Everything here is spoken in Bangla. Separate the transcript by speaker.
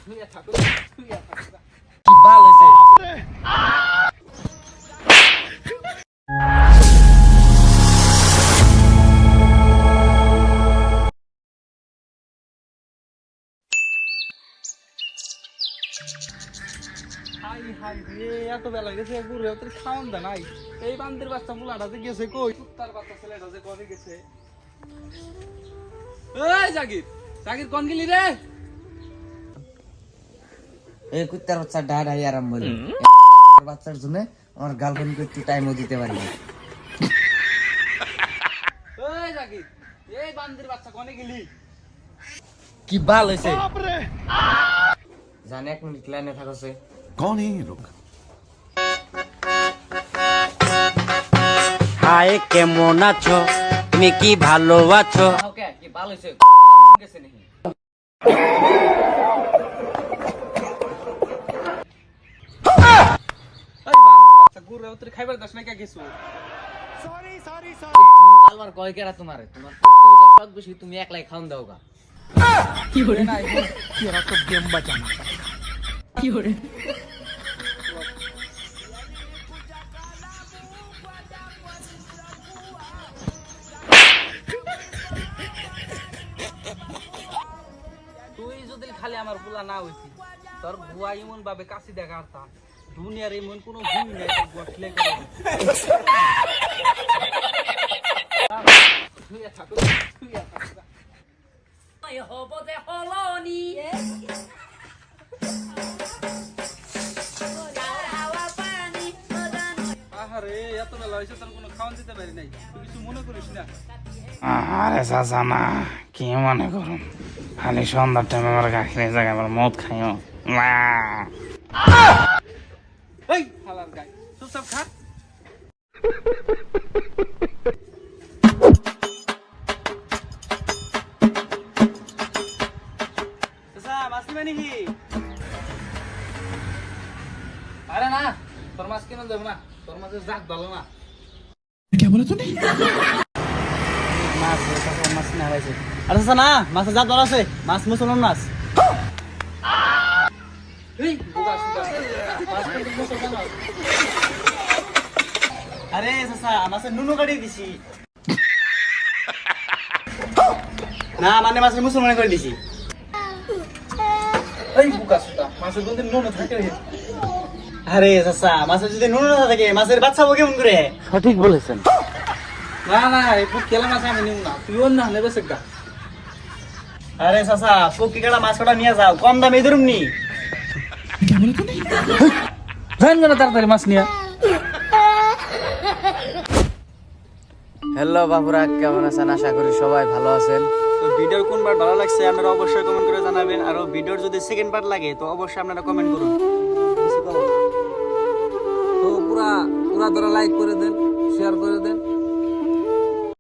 Speaker 1: কি ভালো হইছে
Speaker 2: হাই হাই রে এত বেলা গেছে বুড়ো তোর খাওয়ান দা নাই এই বান্দির বাচ্চা বুলাটা যে গেছে কই কুত্তার বাচ্চা ছেলেটা যে কবে গেছে এই জাগির জাগির কোন গেলি রে
Speaker 1: এই কুত্তার বাচ্চা ডাড়াই আরাম বলে বাচ্চার জন্য আমার গার্লফ্রেন্ডকে একটু টাইমও দিতে পারি না।
Speaker 2: এই জাগির এই বান্দির বাচ্চা কোনে গেলি
Speaker 1: কি ভালো হইছে জানে 1 মিনিট লাইনে থাকছে
Speaker 3: कौन है ये लोग?
Speaker 4: হাই কেমন আছো তুমি কি ভালো আছো
Speaker 1: ওকে কি ভালো হইছে গেছে নাকি
Speaker 2: এই বান্দির বাচ্চা গুড়ে তোর খাইবার দাস না কে গেছো
Speaker 1: পালবার কয় কেরা তোমারে তোমার প্রত্যেক সব বেশি তুমি একলাই খাওন দাও গা
Speaker 2: কি করে না কি এরা তো গেম বাঁচানো কি করে তুই যদি খালি আমার পোলা না হইতি তোর বুয়া এমন ভাবে কাশি দেখা আরতাম দুনিয়ার এমন কোনো ভুল নেই তোর বুয়া খেলে করে তুই থাকো তুই থাকো
Speaker 5: হব যে হলনি
Speaker 2: আহারে এত বেলা হয়েছে তোর কোনো খাওয়ান দিতে পারি নাই তুই কিছু মনে করিস না
Speaker 6: আরে চাচা না কি মনে করুন খালি সন্ধ্যার টাইমে আমার গাখির জায়গায় আমার মদ খাইও না
Speaker 2: এই হালার গায় চুপচাপ খা মাছ নিবে নাকি আরে না তোর মাছ কেন দেবো না তোর মাছের জাত ভালো না মাছ মাছ না হয়েছে আরে না মাছের জাত ভালো আছে মাছ মুসলমান মাছ আরে চাচা মাছের নুনু কাটিয়ে দিছি না মানে মাছের মুসলমান করে দিছি এই বুকা সুতা মাছের গন্ধে নুন থাকে আরে চাচা মাছের যদি নুন না থাকে মাছের বাচ্চা কেমন করে
Speaker 4: সঠিক বলেছেন
Speaker 2: না না এই পুক খেলা মাছ আমি নিব না তুই অন্য নেবে সেটা আরে চাচা পুকি কাটা মাছ কাটা নিয়ে যাও কম দামে ধরুম নি জান না তাড়াতাড়ি মাছ নিয়ে
Speaker 4: হ্যালো বাবুরা কেমন আছেন আশা করি সবাই ভালো আছেন
Speaker 2: তো ভিডিওর কোন বার ভালো লাগছে আপনারা অবশ্যই কমেন্ট করে জানাবেন আর ভিডিওর যদি সেকেন্ড পার্ট লাগে তো অবশ্যই আপনারা কমেন্ট করুন তো পুরা পুরা ধরে লাইক করে দেন শেয়ার করে দেন